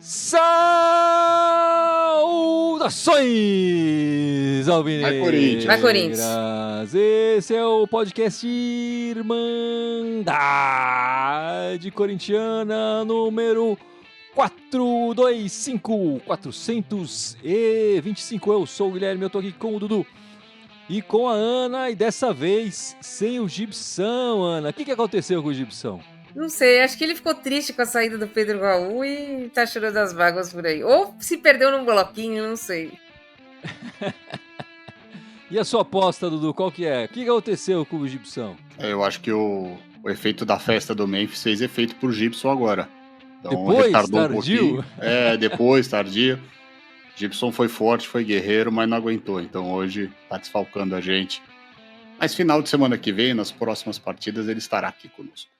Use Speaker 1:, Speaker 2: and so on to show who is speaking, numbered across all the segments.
Speaker 1: Saudações, alvinegras!
Speaker 2: Vai, Corinthians!
Speaker 3: Vai, Corinthians!
Speaker 1: Esse é o podcast Irmandade Corintiana número 425. Eu sou o Guilherme, eu tô aqui com o Dudu e com a Ana, e dessa vez sem o Gibson. Ana, o que aconteceu com o Gibson?
Speaker 3: Não sei, acho que ele ficou triste com a saída do Pedro Raul e tá chorando as mágoas por aí. Ou se perdeu num bloquinho, não sei.
Speaker 1: E a sua aposta, Dudu, qual que é? O que aconteceu com o Gibson?
Speaker 2: Eu acho que o efeito da festa do Memphis fez efeito pro Gibson agora. Então,
Speaker 1: depois,
Speaker 2: retardou
Speaker 1: tardio?
Speaker 2: Depois, tardio. Gibson foi forte, foi guerreiro, mas não aguentou. Então hoje tá desfalcando a gente. Mas final de semana que vem, nas próximas partidas, ele estará aqui conosco.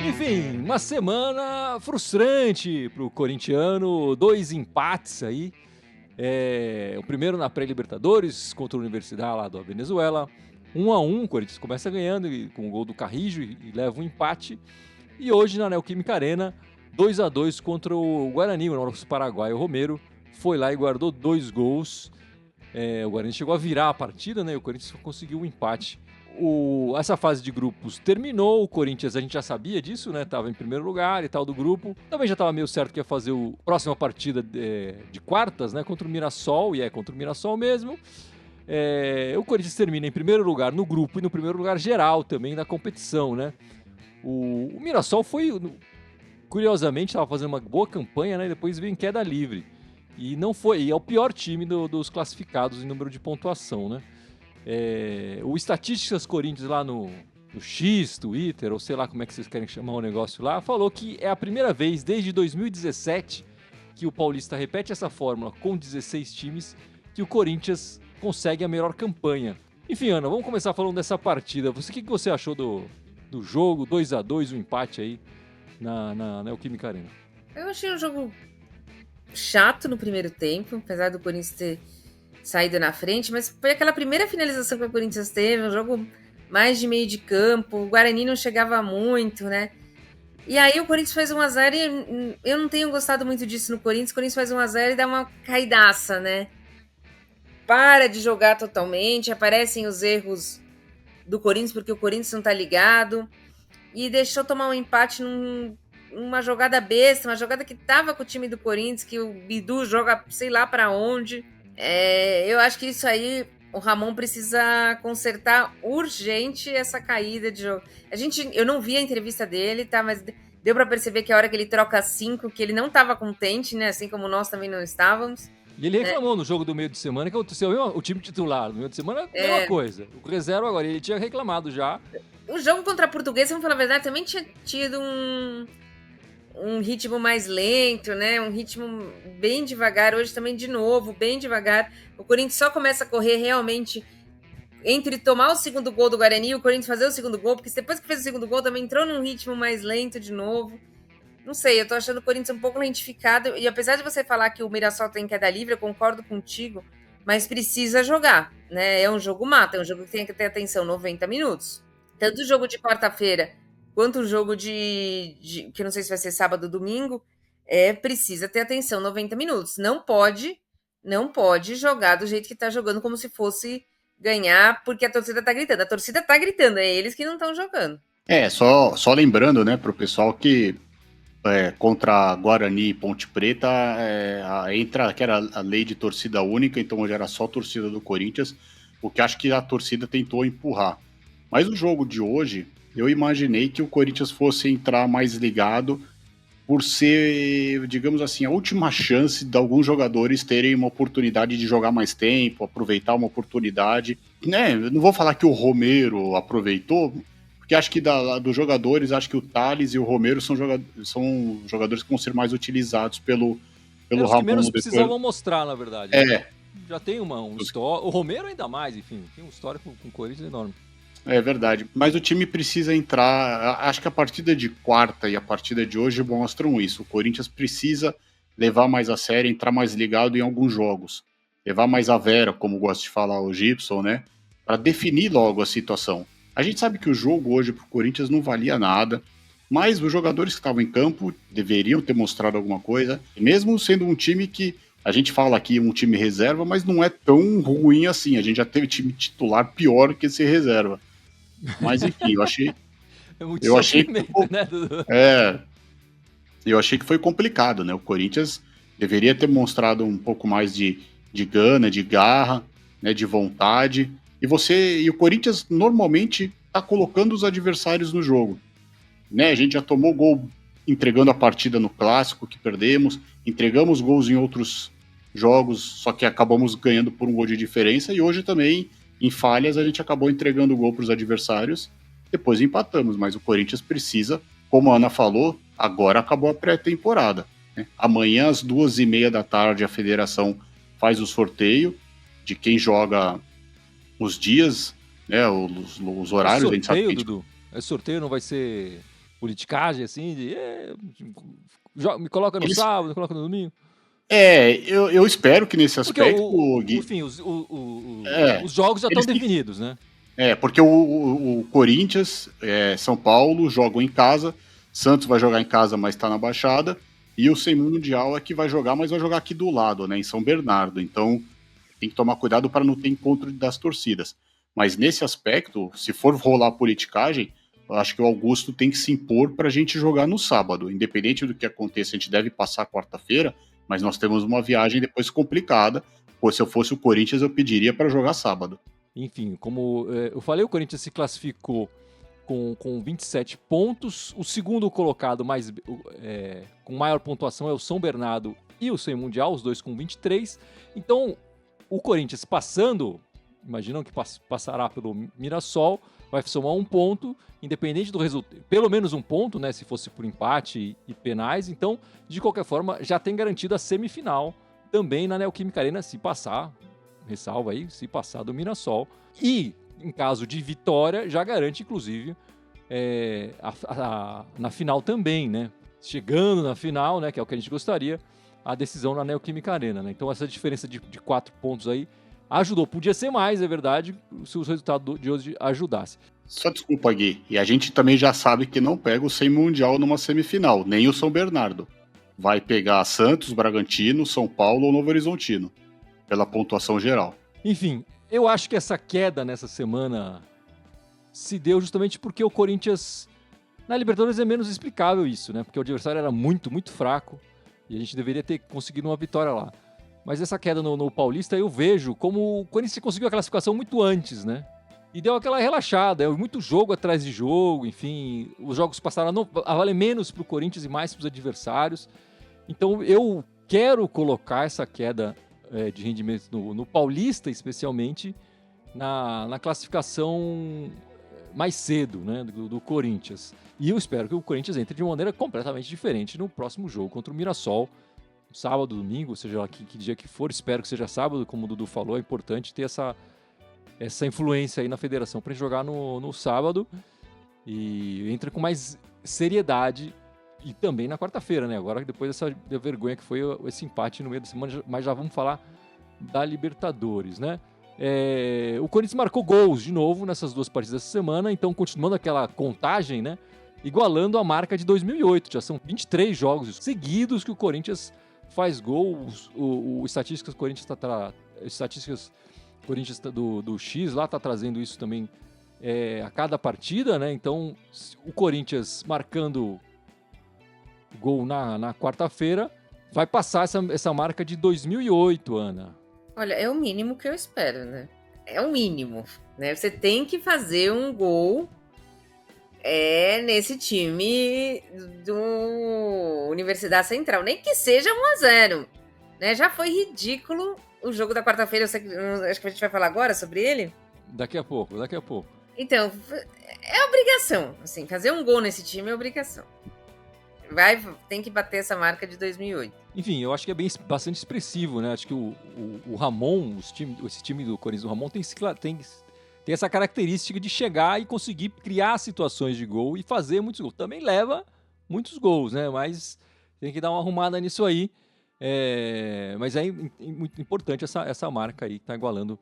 Speaker 1: Enfim, uma semana frustrante pro corintiano, 2 empates aí. O primeiro na pré-Libertadores contra a Universidade lá da Venezuela, 1-1, o Corinthians começa ganhando com o gol do Carrijo e leva um empate. E hoje na Neoquímica Arena, 2-2 contra o Guarani, o nosso paraguaio Romero foi lá e guardou 2 gols. O Guarani chegou a virar a partida, né? E o Corinthians conseguiu um empate. Essa fase de grupos terminou, o Corinthians, a gente já sabia disso, né? Tava em primeiro lugar e tal do grupo. Também já tava meio certo que ia fazer a próxima partida de quartas, né? Contra o Mirassol, e é contra o Mirassol mesmo. O Corinthians termina em primeiro lugar no grupo e no primeiro lugar geral também da competição, né? O Mirassol curiosamente, estava fazendo uma boa campanha, né? E depois veio em queda livre. E não foi, e é o pior time dos classificados em número de pontuação, né? O Estatísticas Corinthians lá no X, Twitter, ou sei lá como é que vocês querem chamar o negócio lá, falou que é a primeira vez desde 2017 que o Paulista repete essa fórmula com 16 times que o Corinthians consegue a melhor campanha. Enfim, Ana, vamos começar falando dessa partida. O que você achou do jogo, 2-2, o empate aí na Neoquímica Arena?
Speaker 3: Eu achei um jogo chato no primeiro tempo, apesar do Corinthians ter saído na frente, mas foi aquela primeira finalização que o Corinthians teve, um jogo mais de meio de campo, o Guarani não chegava muito, né? E aí o Corinthians faz 1-0 e eu não tenho gostado muito disso no Corinthians. O Corinthians faz 1-0 e dá uma caidaça, né? Para de jogar totalmente, aparecem os erros do Corinthians porque o Corinthians não tá ligado e deixou tomar um empate numa jogada besta, uma jogada que tava com o time do Corinthians, que o Bidu joga sei lá pra onde. Eu acho que isso aí o Ramon precisa consertar urgente essa caída de jogo. Eu não vi a entrevista dele, tá? Mas deu pra perceber que a hora que ele troca 5, que ele não tava contente, né? Assim como nós também não estávamos.
Speaker 1: E ele reclamou no jogo do meio de semana que aconteceu o time titular no meio de semana é uma coisa. O reserva agora, ele tinha reclamado já.
Speaker 3: O jogo contra a Portuguesa, vamos falar a verdade, também tinha tido um ritmo mais lento, né? Um ritmo bem devagar. Hoje também, de novo, bem devagar. O Corinthians só começa a correr realmente entre tomar o segundo gol do Guarani e o Corinthians fazer o segundo gol, porque depois que fez o segundo gol também entrou num ritmo mais lento de novo. Não sei, eu tô achando o Corinthians um pouco lentificado. E apesar de você falar que o Mirassol tem queda livre, eu concordo contigo, mas precisa jogar, né? É um jogo mata, é um jogo que tem que ter atenção 90 minutos. Tanto o jogo de quarta-feira quanto o jogo que eu não sei se vai ser sábado ou domingo, precisa ter atenção 90 minutos. Não pode jogar do jeito que tá jogando, como se fosse ganhar, porque a torcida tá gritando. A torcida tá gritando, é eles que não estão jogando.
Speaker 2: Só lembrando, né, pro pessoal que contra Guarani e Ponte Preta entra que era a lei de torcida única, então hoje era só a torcida do Corinthians, o que acho que a torcida tentou empurrar. Mas o jogo de hoje, eu imaginei que o Corinthians fosse entrar mais ligado por ser, digamos assim, a última chance de alguns jogadores terem uma oportunidade de jogar mais tempo, aproveitar uma oportunidade. Né? Eu não vou falar que o Romero aproveitou, porque acho que dos jogadores, acho que o Thales e o Romero são jogadores que vão ser mais utilizados pelo Ramon.
Speaker 1: Os que menos precisavam mostrar, na verdade. Né? Já tem um histórico, o Romero ainda mais, enfim, tem um histórico com o Corinthians enorme.
Speaker 2: É verdade, mas o time precisa entrar, acho que a partida de quarta e a partida de hoje mostram isso, o Corinthians precisa levar mais a sério, entrar mais ligado em alguns jogos. Levar mais a vera, como gosta de falar o Gibson, né? Para definir logo a situação. A gente sabe que o jogo hoje pro Corinthians não valia nada, mas os jogadores que estavam em campo deveriam ter mostrado alguma coisa, mesmo sendo um time que a gente fala aqui um time reserva, mas não é tão ruim assim. A gente já teve time titular pior que esse reserva. Mas enfim,
Speaker 1: É muito
Speaker 2: eu achei que,
Speaker 1: sofrimento, né, Dudu?
Speaker 2: eu achei que foi complicado, né? O Corinthians deveria ter mostrado um pouco mais de gana, de garra, né, de vontade. E o Corinthians normalmente está colocando os adversários no jogo, né? A gente já tomou gol entregando a partida no clássico que perdemos, entregamos gols em outros jogos, só que acabamos ganhando por um gol de diferença, e hoje também, em falhas, a gente acabou entregando o gol para os adversários, depois empatamos, mas o Corinthians precisa, como a Ana falou, agora acabou a pré-temporada, né? Amanhã, às 2h30 da tarde, a federação faz o sorteio de quem joga os dias, né, os horários.
Speaker 1: É
Speaker 2: a gente sabe que
Speaker 1: sorteio, Dudu? É sorteio, não vai ser politicagem, assim, me coloca no
Speaker 2: eles
Speaker 1: sábado, me coloca no domingo?
Speaker 2: eu espero que nesse
Speaker 1: Porque,
Speaker 2: aspecto, Gui,
Speaker 1: enfim,
Speaker 2: é,
Speaker 1: os jogos já estão
Speaker 2: eles têm,
Speaker 1: definidos, né?
Speaker 2: porque o Corinthians, São Paulo jogam em casa, Santos vai jogar em casa, mas está na Baixada, e o Sem Mundial é que vai jogar, mas vai jogar aqui do lado, né, em São Bernardo. Então tem que tomar cuidado para não ter encontro das torcidas. Mas nesse aspecto, se for rolar a politicagem, eu acho que o Augusto tem que se impor para a gente jogar no sábado. Independente do que aconteça, a gente deve passar quarta-feira, mas nós temos uma viagem depois complicada. Pô, se eu fosse o Corinthians, eu pediria para jogar sábado.
Speaker 1: Enfim, como eu falei, o Corinthians se classificou com 27 pontos. O segundo colocado com maior pontuação é o São Bernardo e o Sem Mundial, os dois com 23. Então, o Corinthians passando, imaginam que passará pelo Mirassol, vai somar um ponto, independente do resultado, pelo menos um ponto, né, se fosse por empate e penais. Então, de qualquer forma, já tem garantido a semifinal também na Neoquímica Arena, se passar, ressalva aí, se passar do Mirassol. E, em caso de vitória, já garante, inclusive, na final também, né? Chegando na final, né, que é o que a gente gostaria, a decisão na Neoquímica Arena, né? Então essa diferença de 4 pontos aí ajudou. Podia ser mais, é verdade, se o resultado de hoje ajudasse.
Speaker 2: Só desculpa, Gui. E a gente também já sabe que não pega o Sem Mundial numa semifinal, nem o São Bernardo. Vai pegar Santos, Bragantino, São Paulo ou Novo Horizontino, pela pontuação geral.
Speaker 1: Enfim, eu acho que essa queda nessa semana se deu justamente porque o Corinthians, na Libertadores é menos explicável isso, né? Porque o adversário era muito, muito fraco e a gente deveria ter conseguido uma vitória lá. Mas essa queda no Paulista eu vejo como o Corinthians conseguiu a classificação muito antes, né? E deu aquela relaxada, muito jogo atrás de jogo, enfim, os jogos passaram a valer menos para o Corinthians e mais para os adversários. Então eu quero colocar essa queda de rendimento no Paulista, especialmente, na classificação mais cedo, né, do Corinthians. E eu espero que o Corinthians entre de uma maneira completamente diferente no próximo jogo contra o Mirassol, sábado, domingo, seja lá que dia que for. Espero que seja sábado, como o Dudu falou, é importante ter essa influência aí na federação para jogar no sábado e entra com mais seriedade. E também na quarta-feira, né? Agora, depois dessa vergonha que foi esse empate no meio da semana, mas já vamos falar da Libertadores, né? O Corinthians marcou gols de novo nessas duas partidas dessa semana, então continuando aquela contagem, né? Igualando a marca de 2008. Já são 23 jogos seguidos que o Corinthians faz gols. O Estatísticas Corinthians Estatísticas Corinthians do X lá tá trazendo isso também a cada partida, né? Então, o Corinthians marcando gol na quarta-feira vai passar essa marca de 2008, Ana.
Speaker 3: Olha, é o mínimo que eu espero, né? É o mínimo, né? Você tem que fazer um gol nesse time do Universidade Central, nem que seja 1-0, né? Já foi ridículo o jogo da quarta-feira, acho que a gente vai falar agora sobre ele.
Speaker 1: Daqui a pouco.
Speaker 3: Então, é obrigação, assim, fazer um gol nesse time é obrigação. Tem que bater essa marca de 2008.
Speaker 1: Enfim, eu acho que é bastante expressivo, né? Acho que o Ramon, esse time do Corinthians, o Ramon tem essa característica de chegar e conseguir criar situações de gol e fazer muitos gols. Também leva muitos gols, né? Mas tem que dar uma arrumada nisso aí. Mas é muito importante essa marca aí, que tá igualando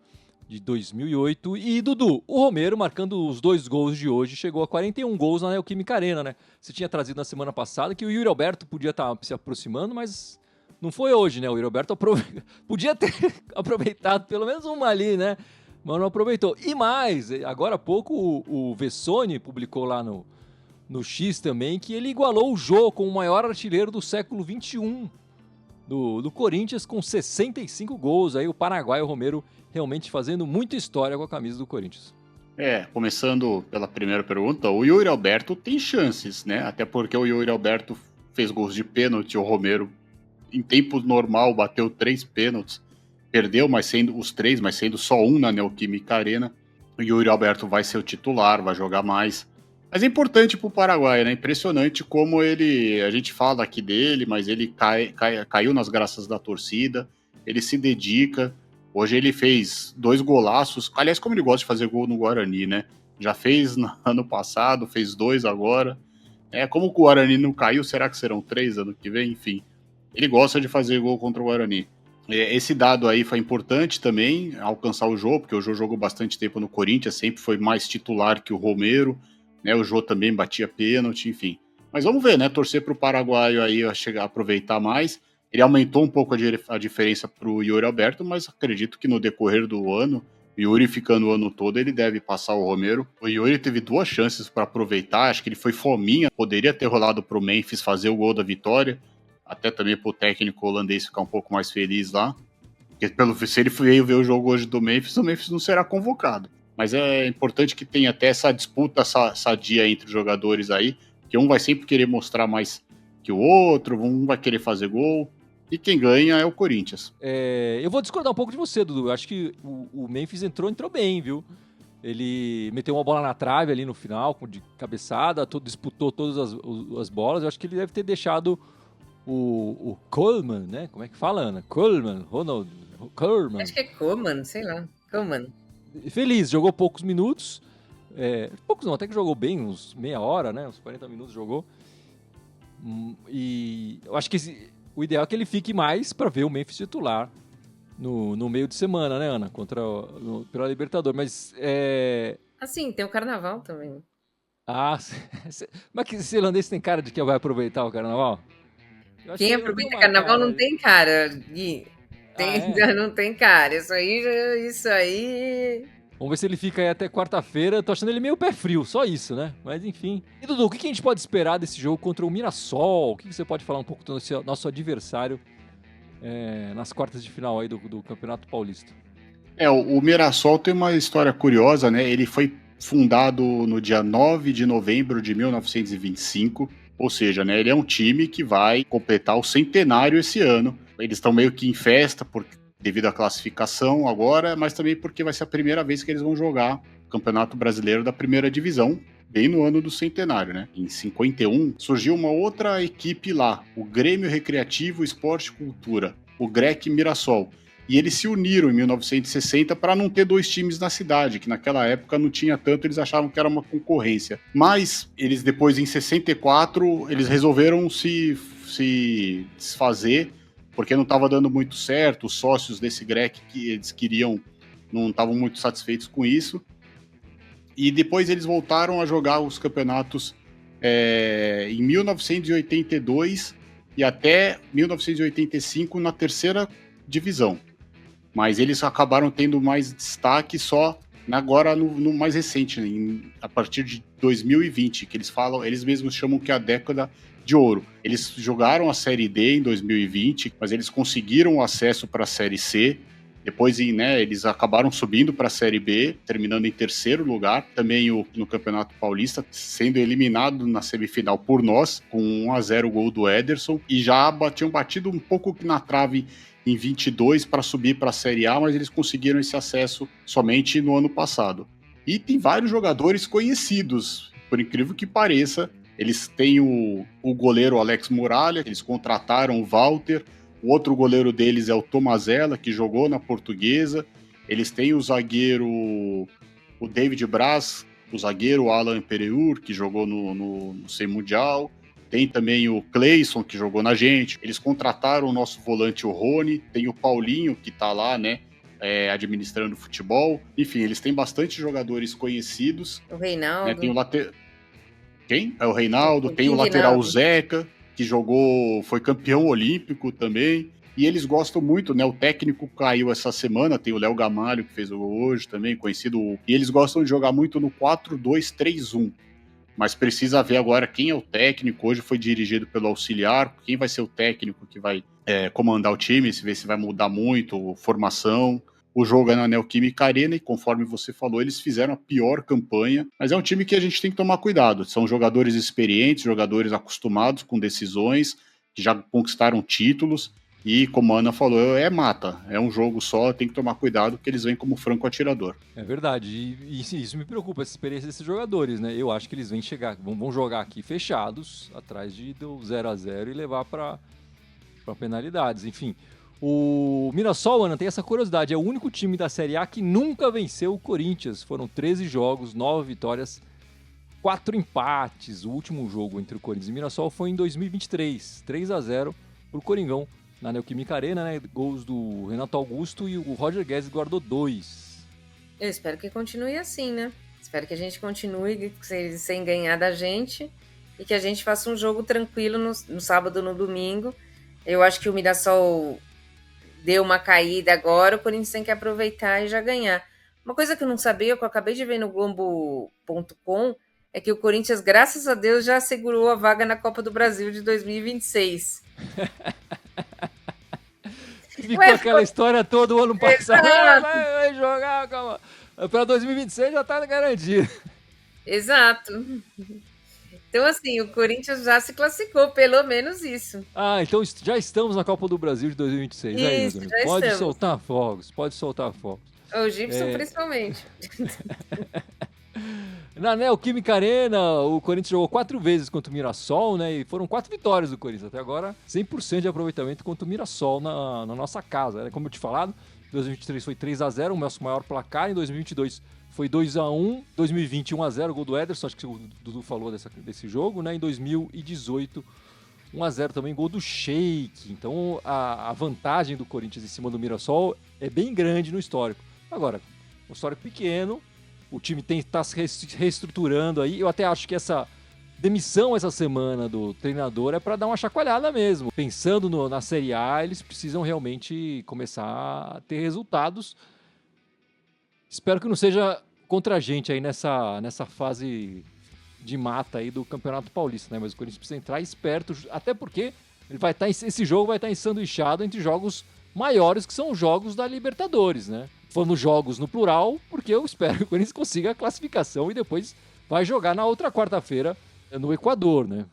Speaker 1: de 2008. E, Dudu, o Romero, marcando os 2 gols de hoje, chegou a 41 gols na Neoquímica Arena, né? Você tinha trazido na semana passada que o Yuri Alberto podia estar se aproximando, mas não foi hoje, né? O Yuri Alberto podia ter aproveitado pelo menos uma ali, né? Mas não aproveitou. E mais, agora há pouco o Vessone publicou lá no X também que ele igualou o Jô com o maior artilheiro do século XXI do Corinthians, com 65 gols. Aí o paraguaio Romero realmente fazendo muita história com a camisa do Corinthians.
Speaker 2: Começando pela primeira pergunta, o Yuri Alberto tem chances, né? Até porque o Yuri Alberto fez gols de pênalti, o Romero, em tempo normal, bateu 3 pênaltis, perdeu mas sendo só um na Neoquímica Arena. O Yuri Alberto vai ser o titular, vai jogar mais. Mas é importante pro Paraguai, né? Impressionante como a gente fala aqui dele, mas ele caiu nas graças da torcida, ele se dedica. Hoje ele fez 2 golaços, aliás, como ele gosta de fazer gol no Guarani, né? Já fez no ano passado, fez 2 agora. Como o Guarani não caiu, será que serão 3 ano que vem? Enfim, ele gosta de fazer gol contra o Guarani. Esse dado aí foi importante também, alcançar o Jô, porque o Jô jogou bastante tempo no Corinthians, sempre foi mais titular que o Romero, né? O Jô também batia pênalti, enfim. Mas vamos ver, né? Torcer para o paraguaio aí chegar a aproveitar mais. Ele aumentou um pouco a diferença para o Yuri Alberto, mas acredito que no decorrer do ano, o Yuri ficando o ano todo, ele deve passar o Romero. O Yuri teve 2 chances para aproveitar, acho que ele foi fominha, poderia ter rolado para o Memphis fazer o gol da vitória, até também para o técnico holandês ficar um pouco mais feliz lá. Porque se ele veio ver o jogo hoje do Memphis, o Memphis não será convocado. Mas é importante que tenha até essa disputa sadia entre os jogadores aí, que um vai sempre querer mostrar mais que o outro, um vai querer fazer gol, e quem ganha é o Corinthians.
Speaker 1: Eu vou discordar um pouco de você, Dudu. Eu acho que o Memphis entrou bem, viu? Ele meteu uma bola na trave ali no final, de cabeçada, disputou todas as bolas. Eu acho que ele deve ter deixado o Coleman, né? Como é que fala, Ana? Ronald Koeman.
Speaker 3: Acho que é Koeman, sei lá. Koeman.
Speaker 1: Feliz, jogou poucos minutos. Poucos não, até que jogou bem, uns meia hora, né? Uns 40 minutos jogou. E eu acho que o ideal é que ele fique mais para ver o Memphis titular no meio de semana, né, Ana? Pela Libertadores. Mas
Speaker 3: Assim, tem o Carnaval também.
Speaker 1: Mas que esse irlandês tem cara de que vai aproveitar o Carnaval?
Speaker 3: Quem aproveita Carnaval não tem cara, Gui. Não tem cara. Isso aí.
Speaker 1: Vamos ver se ele fica aí até quarta-feira. Tô achando ele meio pé frio, só isso, né? Mas enfim. E Dudu, o que a gente pode esperar desse jogo contra o Mirassol? O que você pode falar um pouco do nosso adversário nas quartas de final aí do Campeonato Paulista?
Speaker 2: O Mirassol tem uma história curiosa, né? Ele foi fundado no dia 9 de novembro de 1925. Ou seja, né, ele é um time que vai completar o centenário esse ano. Eles estão meio que em festa devido à classificação agora, mas também porque vai ser a primeira vez que eles vão jogar o Campeonato Brasileiro da Primeira Divisão, bem no ano do centenário, né? Em 51, surgiu uma outra equipe lá, o Grêmio Recreativo Esporte e Cultura, o GREC Mirassol. E eles se uniram em 1960 para não ter 2 times na cidade, que naquela época não tinha tanto, eles achavam que era uma concorrência. Mas eles depois, em 64, eles resolveram se desfazer, porque não estava dando muito certo, os sócios desse GREC que eles queriam, não estavam muito satisfeitos com isso. E depois eles voltaram a jogar os campeonatos em 1982 e até 1985 na 3ª divisão. Mas eles acabaram tendo mais destaque só agora no mais recente, né, a partir de 2020, que eles mesmos chamam que é a década de ouro. Eles jogaram a Série D em 2020, mas eles conseguiram o acesso para a Série C. Depois, né, eles acabaram subindo para a Série B, terminando em 3º lugar. Também no Campeonato Paulista, sendo eliminado na semifinal por nós, com 1-0 gol do Ederson. E já tinham batido um pouco na trave em 22 para subir para a Série A, mas eles conseguiram esse acesso somente no ano passado. E tem vários jogadores conhecidos, por incrível que pareça. Eles têm o goleiro Alex Muralha, eles contrataram o Walter. O outro goleiro deles é o Tomazella, que jogou na Portuguesa. Eles têm o zagueiro, o David Braz, o zagueiro Alan Pereur, que jogou no C Mundial. Tem também o Cleison, que jogou na gente. Eles contrataram o nosso volante, o Rony. Tem o Paulinho, que tá lá, né? Administrando futebol. Enfim, eles têm bastante jogadores conhecidos.
Speaker 3: O Reinaldo.
Speaker 2: Né? Tem o Quem? É o Reinaldo. Tem o lateral Zeca, que foi campeão olímpico também. E eles gostam muito, né? O técnico caiu essa semana, tem o Léo Gamalho, que fez o gol hoje também, conhecido. E eles gostam de jogar muito no 4-2-3-1. Mas precisa ver agora quem é o técnico. Hoje foi dirigido pelo auxiliar. Quem vai ser o técnico que vai comandar o time, ver se vai mudar muito, formação. O jogo é na Neoquímica Arena e, conforme você falou, eles fizeram a pior campanha. Mas é um time que a gente tem que tomar cuidado. São jogadores experientes, jogadores acostumados com decisões, que já conquistaram títulos. E, como a Ana falou, mata. É um jogo só, tem que tomar cuidado, porque eles vêm como franco atirador.
Speaker 1: É verdade. E isso me preocupa, essa experiência desses jogadores, né? Eu acho que eles vão jogar aqui fechados, atrás do 0-0 e levar para penalidades. Enfim, o Mirassol, Ana, tem essa curiosidade. É o único time da Série A que nunca venceu o Corinthians. Foram 13 jogos, 9 vitórias, 4 empates. O último jogo entre o Corinthians e o Mirassol foi em 2023, 3-0 pro Coringão. Na Neoquímica Arena, né? Gols do Renato Augusto e o Roger Guedes guardou 2.
Speaker 3: Eu espero que continue assim, né? Espero que a gente continue sem ganhar da gente e que a gente faça um jogo tranquilo no sábado, no domingo. Eu acho que o Mirassol deu uma caída agora, o Corinthians tem que aproveitar e já ganhar. Uma coisa que eu não sabia, que eu acabei de ver no Globo.com, é que o Corinthians, graças a Deus, já assegurou a vaga na Copa do Brasil de 2026.
Speaker 1: Ficou aquela história toda o ano passado. Vai jogar, calma. Para 2026 já tá garantido.
Speaker 3: Exato. Então, assim, o Corinthians já se classificou, pelo menos isso.
Speaker 1: Então já estamos na Copa do Brasil de 2026.
Speaker 3: Isso,
Speaker 1: aí,
Speaker 3: já
Speaker 1: pode
Speaker 3: estamos.
Speaker 1: soltar fogos.
Speaker 3: O Gibson, principalmente.
Speaker 1: Na Neoquímica Arena, o Corinthians jogou 4 vezes contra o Mirassol, né? E foram 4 vitórias do Corinthians. Até agora, 100% de aproveitamento contra o Mirassol na nossa casa. Né? Como eu te falado, em 2023 foi 3-0, o nosso maior placar. Em 2022 foi 2-1, 2020 1-0, gol do Ederson, acho que o Dudu falou desse jogo, né? Em 2018, 1-0 também, gol do Sheik. Então, a vantagem do Corinthians em cima do Mirassol é bem grande no histórico. Agora, um histórico pequeno, o time está se reestruturando aí. Eu até acho que essa demissão essa semana do treinador é para dar uma chacoalhada mesmo. Pensando na Série A, eles precisam realmente começar a ter resultados. Espero que não seja contra a gente aí nessa fase de mata aí do Campeonato Paulista, né? Mas o Corinthians precisa entrar esperto, até porque esse jogo vai estar ensanduichado entre jogos maiores, que são os jogos da Libertadores, né? Falando jogos no plural, porque eu espero que o Corinthians consiga a classificação e depois vai jogar na outra quarta-feira no Equador, né?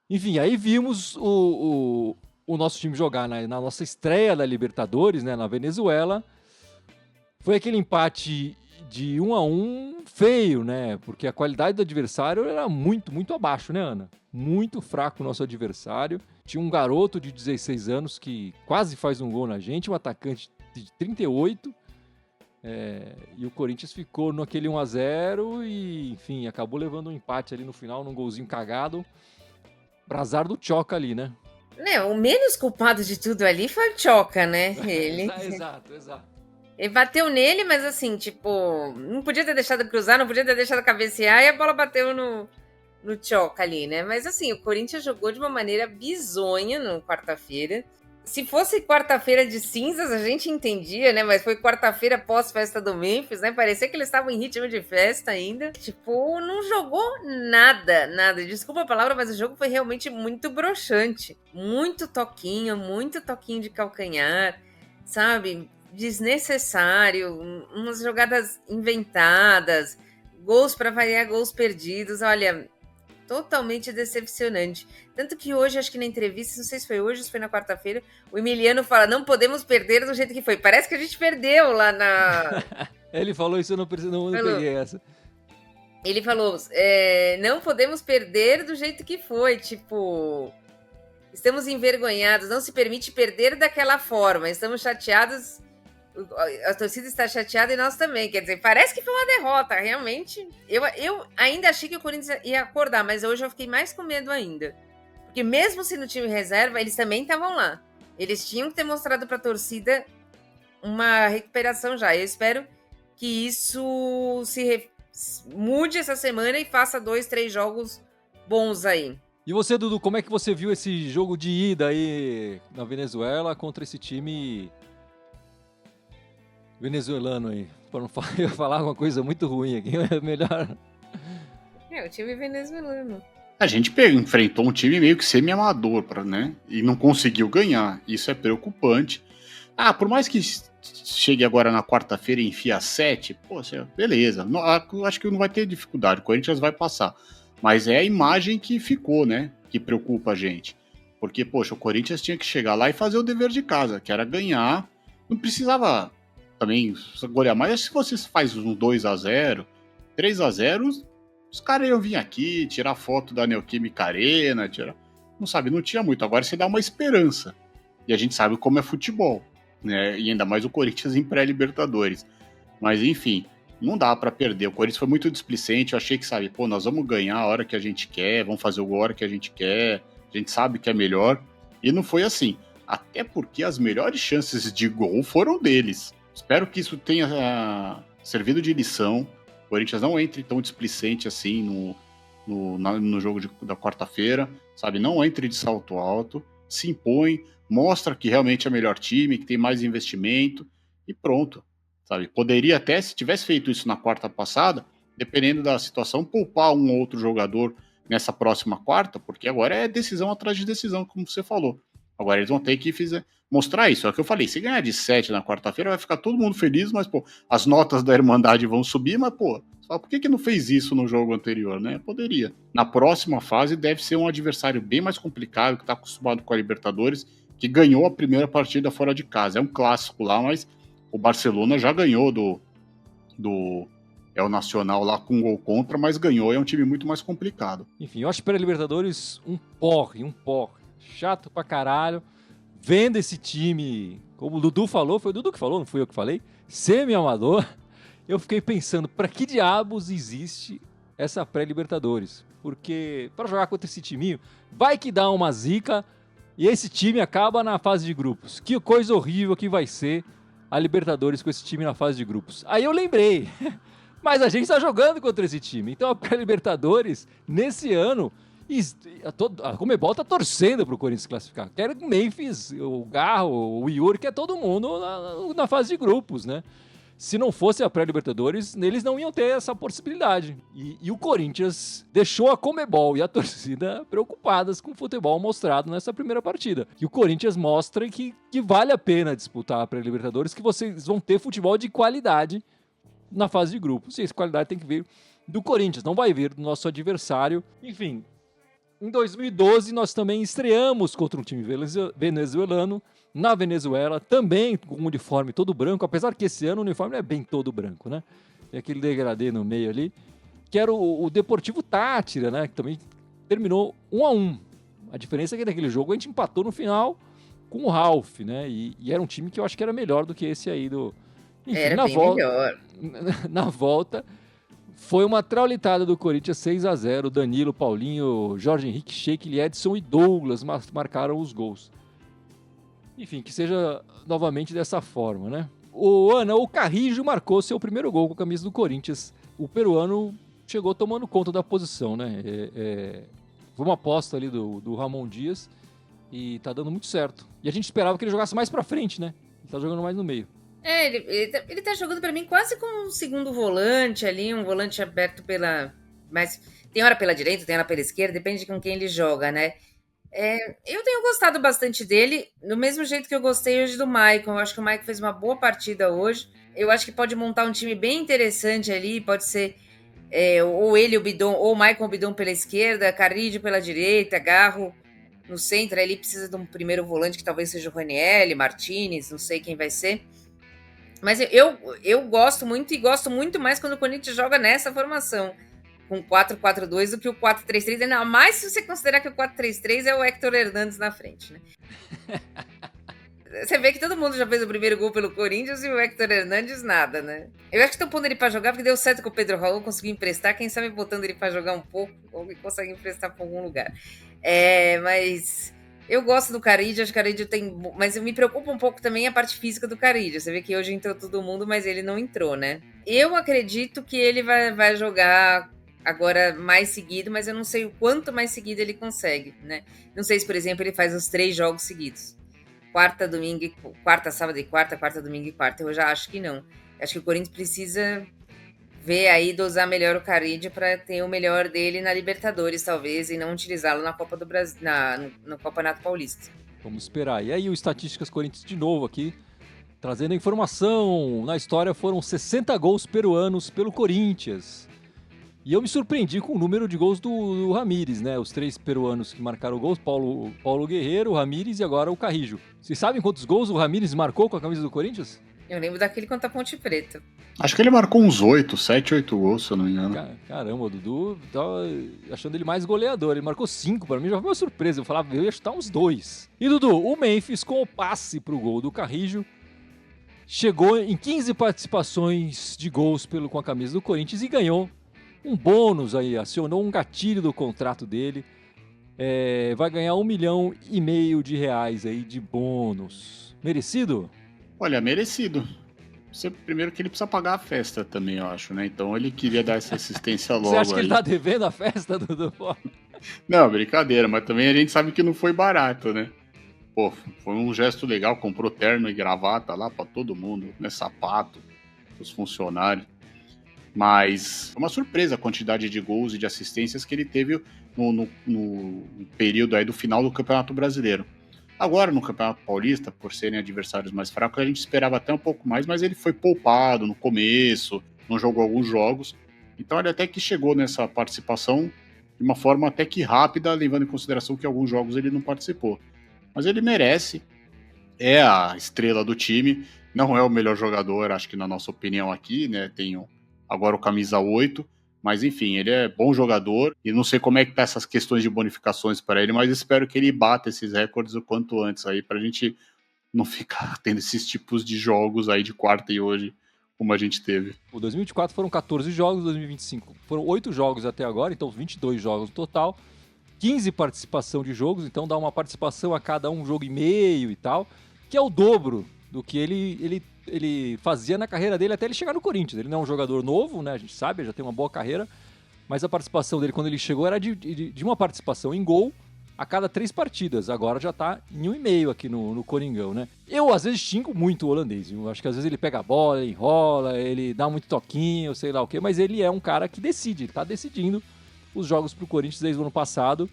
Speaker 1: Enfim, aí vimos o nosso time jogar na nossa estreia da Libertadores, né, na Venezuela. Foi aquele empate de 1-1 feio, né? Porque a qualidade do adversário era muito, muito abaixo, né, Ana? Muito fraco o nosso adversário. Tinha um garoto de 16 anos que quase faz um gol na gente, um atacante de 38. E o Corinthians ficou naquele 1-0 e, enfim, acabou levando um empate ali no final, num golzinho cagado. Azar do Tchoca ali, né?
Speaker 3: O menos culpado de tudo ali foi o Tchoca, né? Ele.
Speaker 1: Exato.
Speaker 3: Ele bateu nele, mas assim, tipo, não podia ter deixado cruzar, não podia ter deixado cabecear e a bola bateu no Tchoca ali, né? Mas assim, o Corinthians jogou de uma maneira bizonha no quarta-feira. Se fosse quarta-feira de cinzas, a gente entendia, né? Mas foi quarta-feira pós-festa do Memphis, né? Parecia que eles estavam em ritmo de festa ainda. Tipo, não jogou nada. Desculpa a palavra, mas o jogo foi realmente muito broxante. Muito toquinho de calcanhar, sabe? Desnecessário, umas jogadas inventadas, gols para variar, gols perdidos. Olha, totalmente decepcionante. Tanto que hoje, acho que na entrevista, não sei se foi hoje ou se foi na quarta-feira, o Emiliano fala, não podemos perder do jeito que foi. Parece que a gente perdeu lá na...
Speaker 1: Ele falou isso, eu não peguei essa.
Speaker 3: Ele falou, não podemos perder do jeito que foi, tipo... Estamos envergonhados, não se permite perder daquela forma, estamos chateados, a torcida está chateada e nós também, quer dizer, parece que foi uma derrota, realmente. Eu ainda achei que o Corinthians ia acordar, mas hoje eu fiquei mais com medo ainda. Porque mesmo sendo time reserva, eles também estavam lá. Eles tinham que ter mostrado para a torcida uma recuperação já. Eu espero que isso mude essa semana e faça 2, 3 jogos bons aí.
Speaker 1: E você, Dudu, como é que você viu esse jogo de ida aí na Venezuela contra esse time venezuelano aí? Para não falar uma coisa muito ruim aqui, é melhor...
Speaker 3: O time venezuelano.
Speaker 2: A gente enfrentou um time meio que semi-amador, né? E não conseguiu ganhar. Isso é preocupante. Por mais que chegue agora na quarta-feira e enfia 7, poxa, beleza. Acho que não vai ter dificuldade. O Corinthians vai passar. Mas é a imagem que ficou, né? Que preocupa a gente. Porque, poxa, o Corinthians tinha que chegar lá e fazer o dever de casa, que era ganhar. Não precisava também golear. Mas se você faz um 2-0, 3-0... os caras iam vir aqui, tirar foto da Neoquímica Arena, não tinha muito. Agora você dá uma esperança. E a gente sabe como é futebol, né? E ainda mais o Corinthians em pré-Libertadores. Mas enfim, não dá pra perder. O Corinthians foi muito displicente. Eu achei que, nós vamos ganhar a hora que a gente quer, vamos fazer o gol a hora que a gente quer, a gente sabe que é melhor. E não foi assim. Até porque as melhores chances de gol foram deles. Espero que isso tenha servido de lição. O Corinthians não entre tão displicente assim no jogo da quarta-feira, não entre de salto alto, se impõe, mostra que realmente é o melhor time, que tem mais investimento e pronto, Poderia até, se tivesse feito isso na quarta passada, dependendo da situação, poupar um ou outro jogador nessa próxima quarta, porque agora é decisão atrás de decisão, como você falou. Agora eles vão ter que mostrar isso. É o que eu falei, se ganhar de 7 na quarta-feira, vai ficar todo mundo feliz, mas, as notas da Irmandade vão subir, mas, por que não fez isso no jogo anterior, né? Poderia. Na próxima fase, deve ser um adversário bem mais complicado, que está acostumado com a Libertadores, que ganhou a primeira partida fora de casa. É um clássico lá, mas o Barcelona já ganhou do El Nacional lá com um gol contra, mas ganhou, é um time muito mais complicado.
Speaker 1: Enfim, eu acho para a Libertadores um porre. Chato pra caralho. Vendo esse time, como o Dudu falou, foi o Dudu que falou, não fui eu que falei, semi-amador, eu fiquei pensando, pra que diabos existe essa pré-Libertadores? Porque para jogar contra esse timinho, vai que dá uma zica e esse time acaba na fase de grupos. Que coisa horrível que vai ser a Libertadores com esse time na fase de grupos. Aí eu lembrei, mas a gente tá jogando contra esse time, então a pré-Libertadores, nesse ano... a Conmebol tá torcendo pro Corinthians classificar. Quero o Memphis, o Garro, o Yuri, que é todo mundo na fase de grupos, né? Se não fosse a pré-Libertadores, eles não iam ter essa possibilidade. E o Corinthians deixou a Conmebol e a torcida preocupadas com o futebol mostrado nessa primeira partida. E o Corinthians mostra que vale a pena disputar a pré-Libertadores, que vocês vão ter futebol de qualidade na fase de grupos. E essa qualidade tem que vir do Corinthians, não vai vir do nosso adversário. Enfim... Em 2012, nós também estreamos contra um time venezuelano, na Venezuela, também com um uniforme todo branco, apesar que esse ano o uniforme não é bem todo branco, né? Tem aquele degradê no meio ali, que era o Deportivo Táchira, né? Que também terminou 1-1. A diferença é que naquele jogo a gente empatou no final com o Ralf, né? E era um time que eu acho que era melhor do que esse aí do... Enfim,
Speaker 3: era bem melhor.
Speaker 1: Na volta... Foi uma traulitada do Corinthians 6-0. Danilo, Paulinho, Jorge Henrique, Sheik, Edson e Douglas marcaram os gols. Enfim, que seja novamente dessa forma, né? O Carrijo marcou seu primeiro gol com a camisa do Corinthians. O peruano chegou tomando conta da posição, né? Foi uma aposta ali do Ramon Dias e tá dando muito certo. E a gente esperava que ele jogasse mais pra frente, né? Ele tá jogando mais no meio.
Speaker 3: Ele tá jogando pra mim quase como um segundo volante ali, um volante aberto mas tem hora pela direita, tem hora pela esquerda, depende de com quem ele joga, né? Eu tenho gostado bastante dele, do mesmo jeito que eu gostei hoje do Maicon. Eu acho que o Maicon fez uma boa partida hoje. Eu acho que pode montar um time bem interessante ali, pode ser ou ele, o Bidon, ou o Maicon, o Bidon pela esquerda, Carrillo pela direita, Garro no centro. Ele precisa de um primeiro volante que talvez seja o Ranieri, Martinez, não sei quem vai ser. Mas eu gosto muito e gosto muito mais quando o Corinthians joga nessa formação, com 4-4-2 do que o 4-3-3, ainda mais se você considerar que o 4-3-3 é o Héctor Hernandes na frente, né? Você vê que todo mundo já fez o primeiro gol pelo Corinthians e o Héctor Hernandes nada, né? Eu acho que estão pondo ele pra jogar porque deu certo com o Pedro Raul, conseguiu emprestar, quem sabe botando ele pra jogar um pouco ou consegue emprestar pra algum lugar. Mas eu gosto do Carille, acho que o Carille tem... Mas me preocupa um pouco também a parte física do Carille. Você vê que hoje entrou todo mundo, mas ele não entrou, né? Eu acredito que ele vai jogar agora mais seguido, mas eu não sei o quanto mais seguido ele consegue, né? Não sei se, por exemplo, ele faz os 3 jogos seguidos. Quarta, sábado e quarta, domingo e quarta. Eu já acho que não. Acho que o Corinthians precisa ver aí, dosar melhor o Carille para ter o melhor dele na Libertadores, talvez, e não utilizá-lo na Copa do Brasil, no Campeonato Paulista.
Speaker 1: Vamos esperar. E aí o Estatísticas Corinthians de novo aqui, trazendo a informação. Na história foram 60 gols peruanos pelo Corinthians. E eu me surpreendi com o número de gols do Ramírez, né? Os 3 peruanos que marcaram gols, Paulo Guerreiro, o Ramírez e agora o Carrillo. Vocês sabem quantos gols o Ramírez marcou com a camisa do Corinthians?
Speaker 3: Eu lembro daquele contra a Ponte Preta.
Speaker 2: Acho que ele marcou uns 7, 8 gols, se eu não me engano.
Speaker 1: Caramba, o Dudu tava achando ele mais goleador. Ele marcou 5, pra mim já foi uma surpresa. Eu ia chutar uns 2. E Dudu, o Memphis com o passe pro gol do Carrillo chegou em 15 participações de gols com a camisa do Corinthians e ganhou um bônus aí, acionou um gatilho do contrato dele. Vai ganhar R$1,5 milhão aí de bônus. Merecido?
Speaker 2: Olha, merecido. Primeiro que ele precisa pagar a festa também, eu acho, né? Então ele queria dar essa assistência logo.
Speaker 1: Você acha que
Speaker 2: aí.
Speaker 1: ele tá devendo a festa, Dudu?
Speaker 2: Não, brincadeira, mas também a gente sabe que não foi barato, né? Pô, foi um gesto legal, comprou terno e gravata lá pra todo mundo, né? Sapato, os funcionários. Mas foi uma surpresa a quantidade de gols e de assistências que ele teve no período aí do final do Campeonato Brasileiro. Agora, no Campeonato Paulista, por serem adversários mais fracos, a gente esperava até um pouco mais, mas ele foi poupado no começo, não jogou alguns jogos. Então ele até que chegou nessa participação de uma forma até que rápida, levando em consideração que alguns jogos ele não participou. Mas ele merece, é a estrela do time, não é o melhor jogador, acho que na nossa opinião aqui, né? Tem agora o camisa 8, mas enfim, ele é bom jogador e não sei como é que tá essas questões de bonificações para ele, mas espero que ele bata esses recordes o quanto antes aí, pra gente não ficar tendo esses tipos de jogos aí de quarta e hoje, como a gente teve.
Speaker 1: O 2024 foram 14 jogos, 2025 foram 8 jogos até agora, então 22 jogos no total, 15 participação de jogos, então dá uma participação a cada um jogo e meio e tal, que é o dobro do que ele fazia na carreira dele até ele chegar no Corinthians. Ele não é um jogador novo, né? A gente sabe, já tem uma boa carreira, mas a participação dele quando ele chegou era de uma participação em gol a cada 3 partidas. Agora já tá em 1,5 aqui no Coringão, né? Eu, às vezes, xingo muito o holandês. Eu acho que às vezes ele pega a bola, ele enrola, ele dá muito toquinho, sei lá o quê, mas ele é um cara que decide, ele tá decidindo os jogos pro Corinthians desde o ano passado.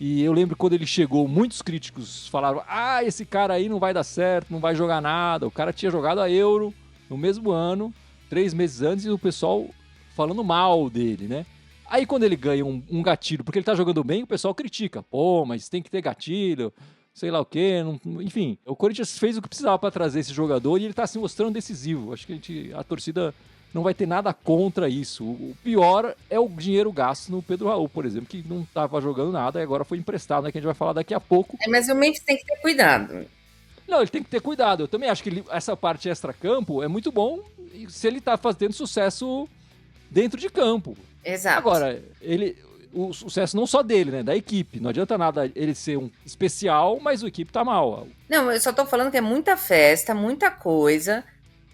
Speaker 1: E eu lembro quando ele chegou, muitos críticos falaram: esse cara aí não vai dar certo, não vai jogar nada. O cara tinha jogado a Euro no mesmo ano, 3 meses antes, e o pessoal falando mal dele, né? Aí quando ele ganha um gatilho, porque ele tá jogando bem, o pessoal critica. Pô, mas tem que ter gatilho, sei lá o quê. Enfim, o Corinthians fez o que precisava para trazer esse jogador e ele tá se mostrando decisivo. Acho que a torcida não vai ter nada contra isso. O pior é o dinheiro gasto no Pedro Raul, por exemplo, que não estava jogando nada e agora foi emprestado, né, que a gente vai falar daqui a pouco.
Speaker 3: Mas o Memphis tem que ter cuidado.
Speaker 1: Não, ele tem que ter cuidado. Eu também acho que essa parte extra-campo é muito bom se ele tá fazendo sucesso dentro de campo.
Speaker 3: Exato.
Speaker 1: Agora, o sucesso não só dele, né, da equipe. Não adianta nada ele ser um especial, mas a equipe tá mal.
Speaker 3: Não, eu só tô falando que é muita festa, muita coisa,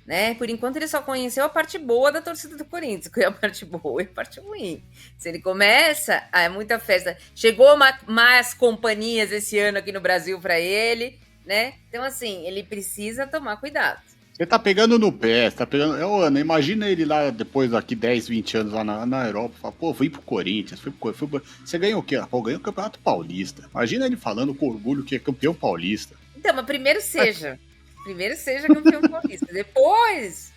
Speaker 3: né? Por enquanto ele só conheceu a parte boa da torcida do Corinthians, que é a parte boa e a parte ruim. Se ele começa, é muita festa. Chegou mais companhias esse ano aqui no Brasil para ele, né? Então, assim, ele precisa tomar cuidado.
Speaker 2: Você tá pegando no pé, tá pegando... Ana, imagina ele lá depois, daqui 10, 20 anos lá na Europa, fala, pô, fui pro Corinthians, você ganhou o quê? Pô, ganhou o Campeonato Paulista. Imagina ele falando com orgulho que é campeão paulista.
Speaker 3: Então, mas primeiro seja campeão paulista. Depois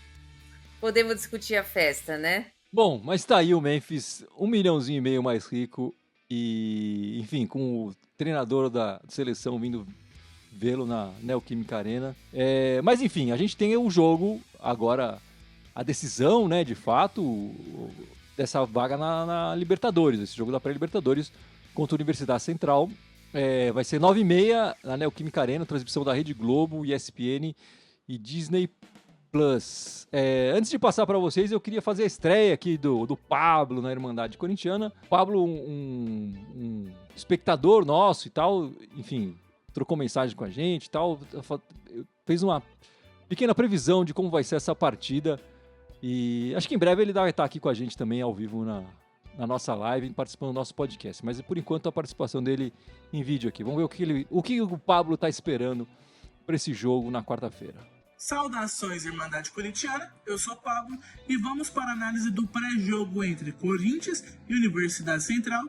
Speaker 3: podemos discutir a festa, né?
Speaker 1: Bom, mas tá aí o Memphis, 1,5 milhão mais rico e, enfim, com o treinador da seleção vindo vê-lo na Neoquímica Arena. Mas enfim, a gente tem o jogo agora, a decisão, né, de fato, dessa vaga na Libertadores, esse jogo da pré-Libertadores contra a Universidade Central. Vai ser 9h30 na Neoquímica Arena, transmissão da Rede Globo, ESPN e Disney+. Plus. Antes de passar para vocês, eu queria fazer a estreia aqui do Pablo na Irmandade Corintiana. Pablo, um espectador nosso e tal, enfim, trocou mensagem com a gente e tal, fez uma pequena previsão de como vai ser essa partida. E acho que em breve ele vai estar aqui com a gente também ao vivo na nossa live, participando do nosso podcast. Mas por enquanto a participação dele em vídeo aqui. Vamos ver o que o Pablo está esperando para esse jogo na quarta-feira.
Speaker 4: Saudações, Irmandade Corintiana, eu sou Pablo e vamos para a análise do pré-jogo entre Corinthians e Universidade Central,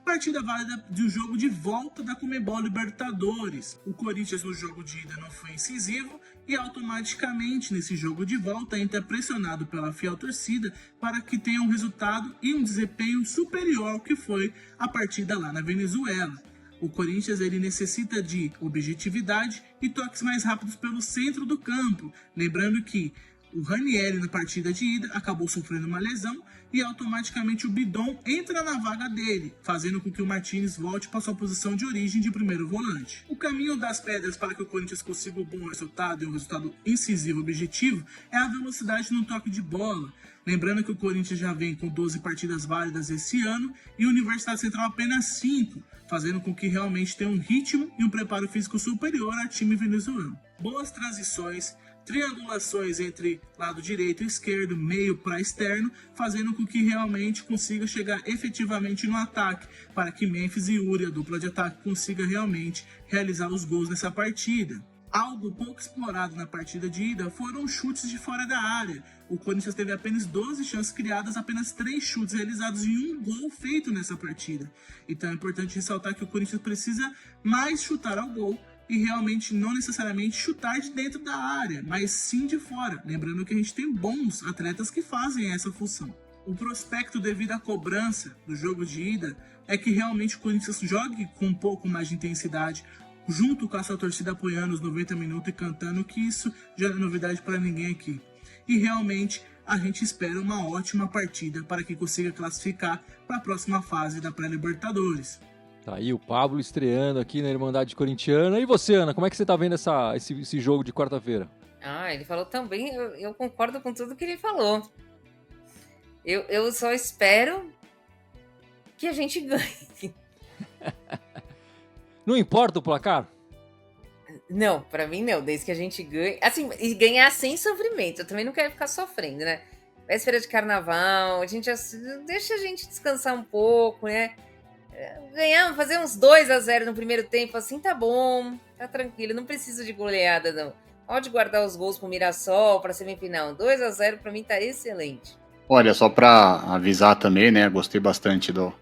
Speaker 4: partida válida do jogo de volta da Conmebol Libertadores. O Corinthians no jogo de ida não foi incisivo e automaticamente nesse jogo de volta entra pressionado pela fiel torcida para que tenha um resultado e um desempenho superior ao que foi a partida lá na Venezuela. O Corinthians ele necessita de objetividade e toques mais rápidos pelo centro do campo. Lembrando que o Ranieri na partida de ida acabou sofrendo uma lesão e automaticamente o Bidon entra na vaga dele, fazendo com que o Martínez volte para sua posição de origem de primeiro volante. O caminho das pedras para que o Corinthians consiga um bom resultado e um resultado incisivo objetivo é a velocidade no toque de bola. Lembrando que o Corinthians já vem com 12 partidas válidas esse ano e a Universidade Central apenas 5, fazendo com que realmente tenha um ritmo e um preparo físico superior ao time venezuelano. Boas transições, triangulações entre lado direito e esquerdo, meio para externo, fazendo com que realmente consiga chegar efetivamente no ataque, para que Memphis e Uri, a dupla de ataque, consiga realmente realizar os gols nessa partida. Algo pouco explorado na partida de ida foram os chutes de fora da área. O Corinthians teve apenas 12 chances criadas, apenas 3 chutes realizados e 1 gol feito nessa partida. Então é importante ressaltar que o Corinthians precisa mais chutar ao gol e realmente não necessariamente chutar de dentro da área, mas sim de fora. Lembrando que a gente tem bons atletas que fazem essa função. O prospecto devido à cobrança do jogo de ida é que realmente o Corinthians jogue com um pouco mais de intensidade, junto com a sua torcida apoiando os 90 minutos e cantando, que isso já não é novidade para ninguém aqui. E realmente a gente espera uma ótima partida para que consiga classificar para a próxima fase da pré-Libertadores.
Speaker 1: Tá aí o Pablo estreando aqui na Irmandade Corintiana. E você, Ana, como é que você tá vendo esse jogo de quarta-feira?
Speaker 3: Ele falou também, eu concordo com tudo que ele falou. Eu só espero que a gente ganhe.
Speaker 1: Não importa o placar?
Speaker 3: Não, pra mim não, desde que a gente ganhe. Assim, e ganhar sem sofrimento. Eu também não quero ficar sofrendo, né? Véspera de carnaval, deixa a gente descansar um pouco, né? Ganhar, fazer uns 2-0 no primeiro tempo, assim, tá bom, tá tranquilo, não precisa de goleada, não. Pode guardar os gols pro Mirassol, pra semifinal. 2-0 pra mim tá excelente.
Speaker 2: Olha, só para avisar também, né? Gostei bastante do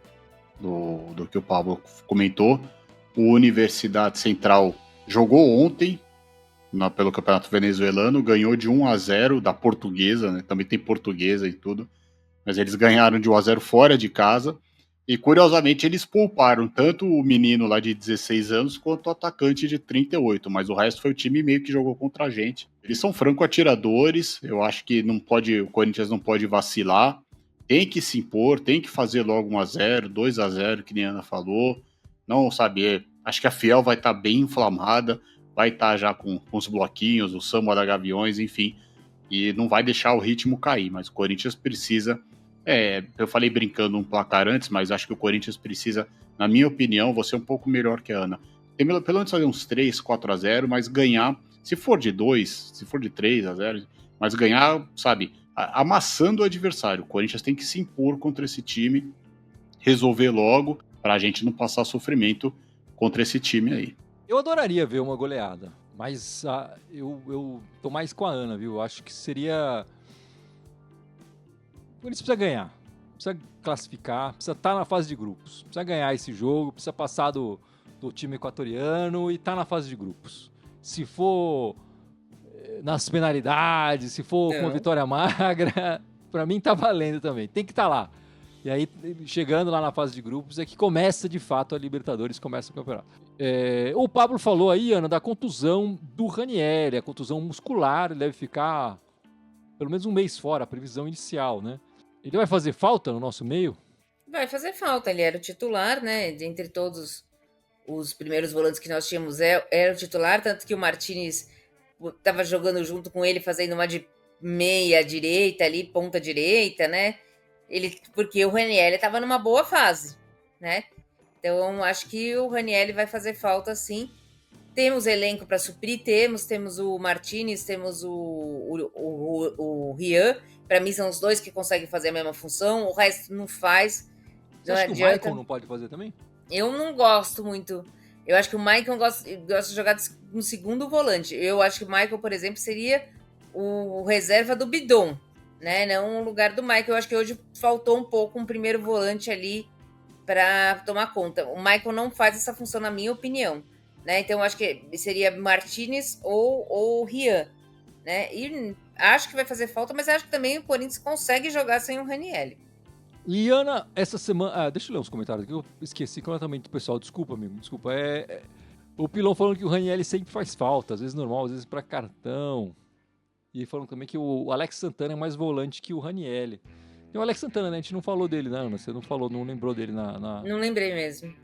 Speaker 2: que o Pablo comentou. O Universidade Central jogou ontem pelo Campeonato Venezuelano, ganhou de 1-0 da Portuguesa, né? Também tem Portuguesa e tudo, mas eles ganharam de 1-0 fora de casa. E curiosamente eles pouparam tanto o menino lá de 16 anos quanto o atacante de 38, mas o resto foi o time meio que jogou contra a gente. Eles são franco atiradores, eu acho que o Corinthians não pode vacilar, tem que se impor, tem que fazer logo 1-0, 2-0, que nem a Ana falou. Não saber, acho que a Fiel vai estar bem inflamada, vai estar já com os bloquinhos, o samba da Gaviões, enfim, e não vai deixar o ritmo cair, mas o Corinthians precisa. Eu falei brincando um placar antes, mas acho que o Corinthians precisa, na minha opinião, vou ser um pouco melhor que a Ana. Tem pelo menos fazer uns 3-4-0, mas ganhar, se for de 2, se for de 3-0, mas ganhar, sabe, amassando o adversário. O Corinthians tem que se impor contra esse time, resolver logo, para a gente não passar sofrimento contra esse time aí.
Speaker 1: Eu adoraria ver uma goleada, mas eu tô mais com a Ana, viu? Acho que seria... O Corinthians precisa ganhar, precisa classificar, precisa estar na fase de grupos, precisa ganhar esse jogo, precisa passar do time equatoriano e estar na fase de grupos. Se for nas penalidades, se for com a vitória magra, pra mim tá valendo também, tem que estar lá. E aí, chegando lá na fase de grupos, é que começa de fato a Libertadores, começa o campeonato. O Pablo falou aí, Ana, da contusão do Ranieri, a contusão muscular, ele deve ficar pelo menos um mês fora, a previsão inicial, né? Ele vai fazer falta no nosso meio?
Speaker 3: Vai fazer falta, ele era o titular, né? Entre todos os primeiros volantes que nós tínhamos, era o titular, tanto que o Martínez estava jogando junto com ele, fazendo uma de meia direita ali, ponta direita, né? Porque o Ranieri estava numa boa fase, né? Então, acho que o Ranieri vai fazer falta, sim. Temos elenco para suprir, temos o Martinez, temos o Rian. Para mim, são os dois que conseguem fazer a mesma função, o resto não faz.
Speaker 1: Você acha que o Maicon não pode fazer também?
Speaker 3: Eu não gosto muito. Eu acho que o Maicon gosta de jogar no segundo volante. Eu acho que o Maicon, por exemplo, seria o reserva do Bidon, né? Não o lugar do Maicon. Eu acho que hoje faltou um pouco um primeiro volante ali para tomar conta. O Maicon não faz essa função, na minha opinião, né? Então, eu acho que seria Martinez ou Rian, né? E acho que vai fazer falta, mas acho que também o Corinthians consegue jogar sem o Ranieri.
Speaker 1: Liana, essa semana... deixa eu ler uns comentários aqui, eu esqueci completamente do pessoal. Desculpa, amigo, desculpa. O Pilão falando que o Ranieri sempre faz falta, às vezes normal, às vezes para cartão. E falando também que o Alex Santana é mais volante que o Ranieri. Tem o Alex Santana, né? A gente não falou dele, né, Ana? Você não falou, não lembrou dele na...
Speaker 3: Não lembrei mesmo.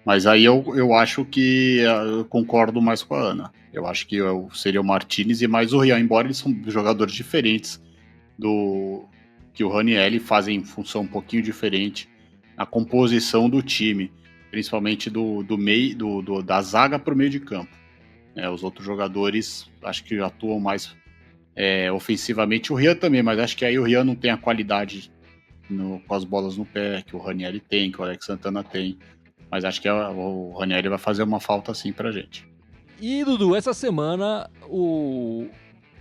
Speaker 2: Mas aí eu acho que eu concordo mais com a Ana. Eu acho que seria o Martinez e mais o Rian, embora eles são jogadores diferentes que o Ranieri, fazem função um pouquinho diferente na composição do time, principalmente do meio, da zaga para o meio de campo. Os outros jogadores acho que atuam mais ofensivamente, o Rian também, mas acho que aí o Rian não tem a qualidade com as bolas no pé que o Ranieri tem, que o Alex Santana tem. Mas acho que o Ranieri vai fazer uma falta sim pra gente.
Speaker 1: E, Dudu, essa semana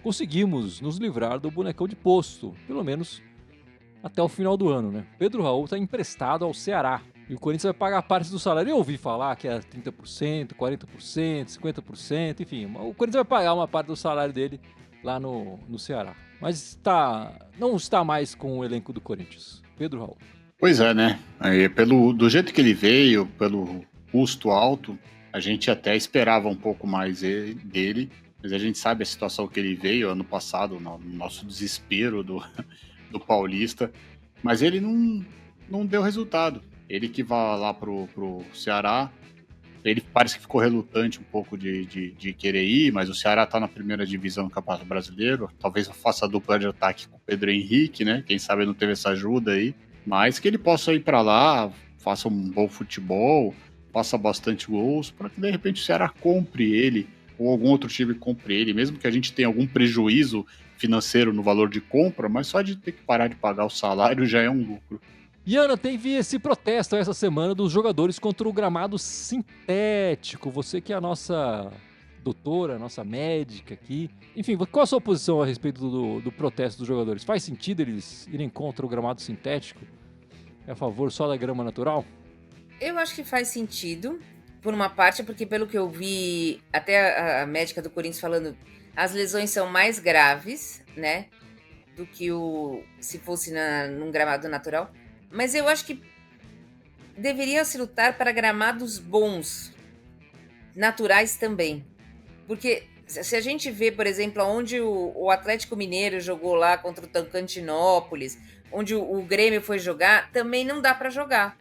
Speaker 1: conseguimos nos livrar do bonecão de posto, pelo menos até o final do ano, né? Pedro Raul está emprestado ao Ceará e o Corinthians vai pagar parte do salário. Eu ouvi falar que era 30%, 40%, 50%, enfim. O Corinthians vai pagar uma parte do salário dele lá no Ceará. Mas não está mais com o elenco do Corinthians. Pedro Raul.
Speaker 2: Pois é, né? Do jeito que ele veio, pelo custo alto, a gente até esperava um pouco mais dele, mas a gente sabe a situação que ele veio ano passado, no nosso desespero do Paulista, mas ele não deu resultado. Ele que vai lá pro Ceará, ele parece que ficou relutante um pouco de querer ir, mas o Ceará tá na primeira divisão do Campeonato Brasileiro, talvez faça a dupla de ataque com o Pedro Henrique, né? Quem sabe não teve essa ajuda aí. Mas que ele possa ir para lá, faça um bom futebol, faça bastante gols, para que de repente o Ceará compre ele, ou algum outro time compre ele, mesmo que a gente tenha algum prejuízo financeiro no valor de compra, mas só de ter que parar de pagar o salário já é um lucro.
Speaker 1: E Ana, teve esse protesto essa semana dos jogadores contra o gramado sintético. Você que é a nossa doutora, a nossa médica aqui. Enfim, qual a sua posição a respeito do protesto dos jogadores? Faz sentido eles irem contra o gramado sintético? É a favor só da grama natural?
Speaker 3: Eu acho que faz sentido, por uma parte, porque pelo que eu vi, até a médica do Corinthians falando, as lesões são mais graves, né, do que se fosse num gramado natural. Mas eu acho que deveriam se lutar para gramados bons, naturais também. Porque se a gente vê, por exemplo, onde o Atlético Mineiro jogou lá contra o Tocantinópolis, onde o Grêmio foi jogar, também não dá para jogar,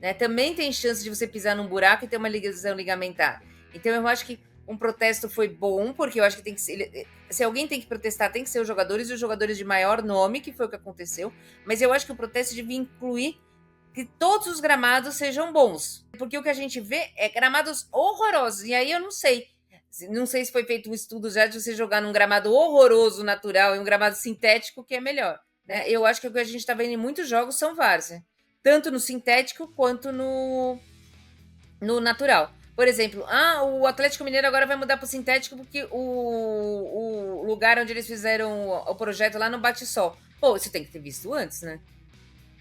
Speaker 3: né? Também tem chance de você pisar num buraco e ter uma lesão ligamentar. Então eu acho que um protesto foi bom, porque eu acho que tem que ser... Se alguém tem que protestar, tem que ser os jogadores, e os jogadores de maior nome, que foi o que aconteceu. Mas eu acho que o protesto devia incluir que todos os gramados sejam bons. Porque o que a gente vê é gramados horrorosos. E aí eu não sei. Não sei se foi feito um estudo já de você jogar num gramado horroroso natural e um gramado sintético, que é melhor, né? Eu acho que o que a gente está vendo em muitos jogos são várzea. Tanto no sintético quanto no natural. Por exemplo, o Atlético Mineiro agora vai mudar para o sintético porque o lugar onde eles fizeram o projeto lá não bate sol. Pô, isso tem que ter visto antes, né?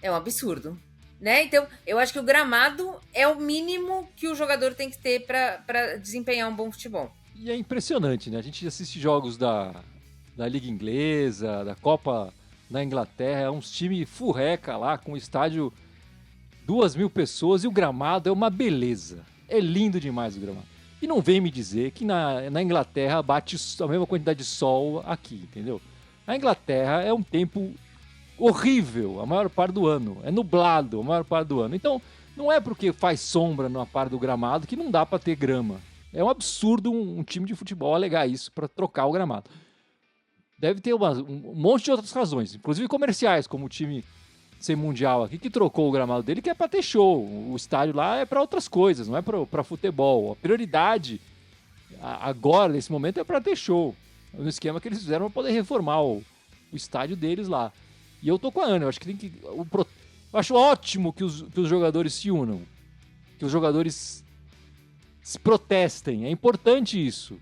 Speaker 3: É um absurdo, né? Então, eu acho que o gramado é o mínimo que o jogador tem que ter para desempenhar um bom futebol.
Speaker 1: E é impressionante, né? A gente assiste jogos da Liga Inglesa, da Copa da Inglaterra, uns times furreca lá, com o estádio 2.000 pessoas e o gramado é uma beleza. É lindo demais o gramado. E não vem me dizer que na Inglaterra bate a mesma quantidade de sol aqui, entendeu? A Inglaterra é um tempo horrível a maior parte do ano. É nublado a maior parte do ano. Então, não é porque faz sombra na parte do gramado que não dá para ter grama. É um absurdo um time de futebol alegar isso para trocar o gramado. Deve ter um monte de outras razões, inclusive comerciais, como o time ser mundial aqui, que trocou o gramado dele, que é para ter show. O estádio lá é para outras coisas, não é para futebol. A prioridade agora, nesse momento, é para ter show. No esquema que eles fizeram para poder reformar o estádio deles lá. E eu tô com a Ana, eu acho que tem que... Eu acho ótimo que os jogadores se unam, que os jogadores se protestem, é importante isso.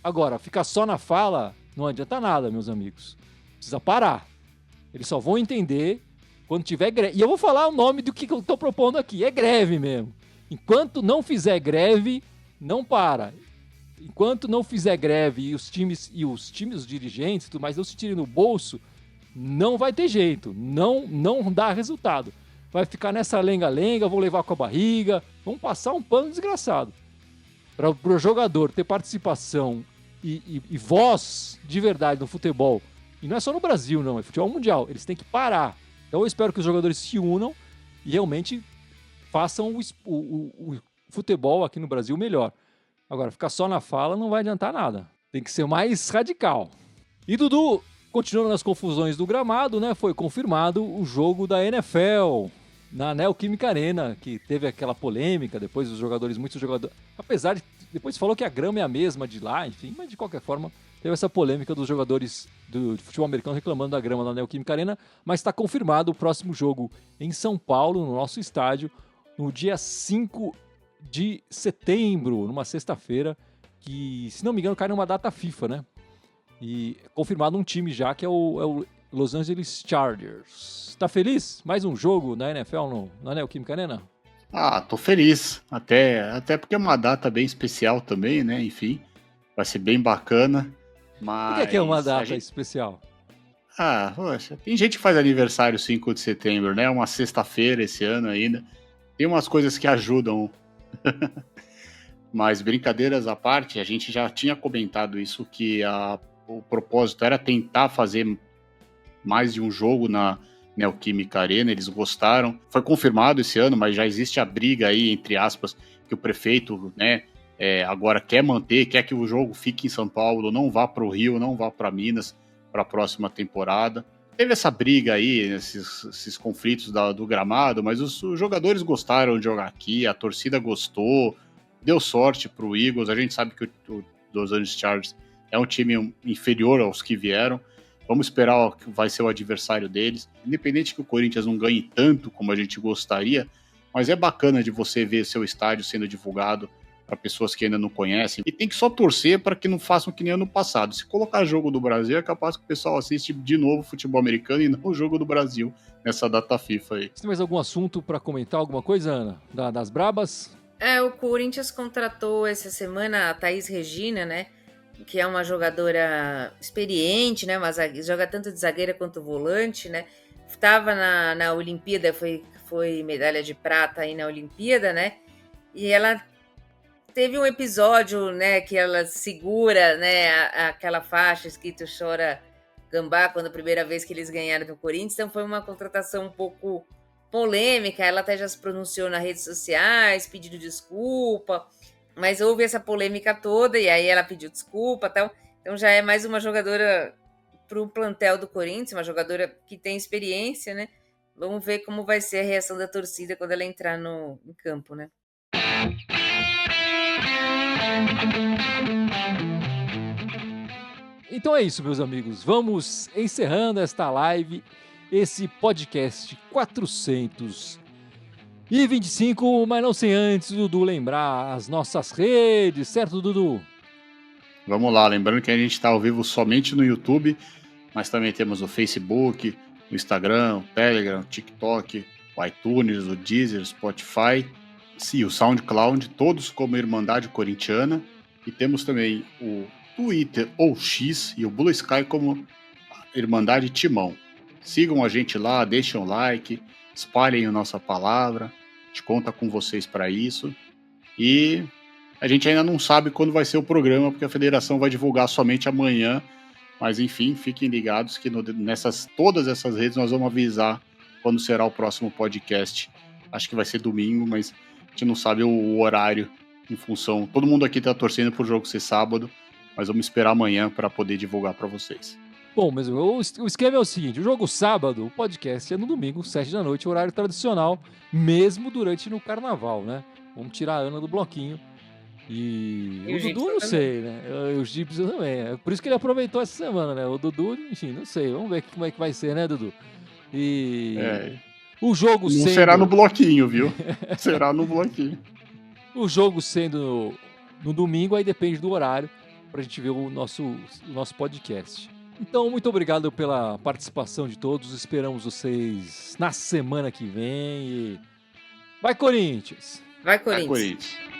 Speaker 1: Agora, ficar só na fala não adianta nada, meus amigos. Precisa parar. Eles só vão entender quando tiver greve. E eu vou falar o nome do que eu tô propondo aqui, é greve mesmo. Enquanto não fizer greve, não para. Enquanto não fizer greve e os times, os dirigentes, tudo mais, não se tirem no bolso, não vai ter jeito, não dá resultado. Vai ficar nessa lenga-lenga, vão levar com a barriga, vão passar um pano desgraçado. Para o jogador ter participação e voz de verdade no futebol, e não é só no Brasil, não, é futebol mundial, eles têm que parar. Então eu espero que os jogadores se unam e realmente façam o futebol aqui no Brasil melhor. Agora, ficar só na fala não vai adiantar nada. Tem que ser mais radical. E Dudu, continuando nas confusões do gramado, né, foi confirmado o jogo da NFL na Neoquímica Arena, que teve aquela polêmica, depois muitos jogadores... Apesar de... Depois falou que a grama é a mesma de lá, enfim, mas de qualquer forma, teve essa polêmica dos jogadores do futebol americano reclamando da grama na Neoquímica Arena, mas está confirmado o próximo jogo em São Paulo, no nosso estádio, no dia 5 de setembro, numa sexta-feira, que, se não me engano, cai numa data FIFA, né? E confirmado um time já, que é o Los Angeles Chargers. Tá feliz? Mais um jogo na NFL na Neoquímica Arena?
Speaker 2: Ah, tô feliz. Até porque é uma data bem especial também, né? Enfim, vai ser bem bacana. Mas
Speaker 1: Por que é uma data especial?
Speaker 2: Ah, poxa, tem gente que faz aniversário 5 de setembro, né? Uma sexta-feira esse ano ainda. Tem umas coisas que ajudam. Mas brincadeiras à parte, a gente já tinha comentado isso, que o propósito era tentar fazer mais de um jogo na Neoquímica Arena, eles gostaram. Foi confirmado esse ano, mas já existe a briga aí, entre aspas, que o prefeito, né, agora quer manter, quer que o jogo fique em São Paulo, não vá para o Rio, não vá para Minas para a próxima temporada. Teve essa briga aí, esses conflitos do gramado, mas os jogadores gostaram de jogar aqui, a torcida gostou, deu sorte para o Eagles. A gente sabe que o Los Angeles Chargers é um time inferior aos que vieram. Vamos esperar o que vai ser o adversário deles. Independente que o Corinthians não ganhe tanto como a gente gostaria, mas é bacana de você ver seu estádio sendo divulgado para pessoas que ainda não conhecem. E tem que só torcer para que não façam que nem ano passado. Se colocar jogo do Brasil, é capaz que o pessoal assiste de novo futebol americano e não o jogo do Brasil nessa data FIFA aí.
Speaker 1: Você tem mais algum assunto para comentar? Alguma coisa, Ana? Das brabas?
Speaker 3: O Corinthians contratou essa semana a Thaís Regina, né? Que é uma jogadora experiente, né? Joga tanto de zagueira quanto volante, né? Estava na Olimpíada, foi medalha de prata aí na Olimpíada, né? E ela teve um episódio, né, que ela segura, né, aquela faixa escrito "Chora Gambá", quando a primeira vez que eles ganharam do Corinthians. Então foi uma contratação um pouco polêmica. Ela até já se pronunciou nas redes sociais, pedindo desculpa, mas houve essa polêmica toda e aí ela pediu desculpa, tal. Então já é mais uma jogadora para o plantel do Corinthians, uma jogadora que tem experiência, né? Vamos ver como vai ser a reação da torcida quando ela entrar em campo, né?
Speaker 1: Então é isso, meus amigos. Vamos encerrando esta live, esse podcast 425, mas não sem antes, Dudu, lembrar as nossas redes, certo, Dudu?
Speaker 2: Vamos lá, lembrando que a gente está ao vivo somente no YouTube, mas também temos o Facebook, o Instagram, o Telegram, o TikTok, o iTunes, o Deezer, Spotify, sim, o SoundCloud, todos como Irmandade Corintiana, e temos também o Twitter ou X e o Blue Sky como Irmandade Timão. Sigam a gente lá, deixem um like, espalhem a nossa palavra, a gente conta com vocês para isso. E a gente ainda não sabe quando vai ser o programa, porque a federação vai divulgar somente amanhã, mas enfim, fiquem ligados que todas essas redes nós vamos avisar quando será o próximo podcast. Acho que vai ser domingo, mas a gente não sabe o horário em função... Todo mundo aqui está torcendo para o jogo ser sábado, mas vamos esperar amanhã para poder divulgar para vocês.
Speaker 1: Bom, mas o esquema é o seguinte, o jogo sábado, o podcast é no domingo, 7 da noite, horário tradicional, mesmo durante no carnaval, né? Vamos tirar a Ana do bloquinho. E o Dudu, não sei, né? Os Gibson também. É por isso que ele aproveitou essa semana, né? O Dudu, enfim, não sei. Vamos ver como é que vai ser, né, Dudu? E o jogo
Speaker 2: não será no bloquinho, viu? Será no bloquinho.
Speaker 1: O jogo sendo no domingo, aí depende do horário pra gente ver o nosso podcast. Então, muito obrigado pela participação de todos. Esperamos vocês na semana que vem. E vai, Corinthians!
Speaker 3: Vai, Corinthians!
Speaker 2: Vai, Corinthians!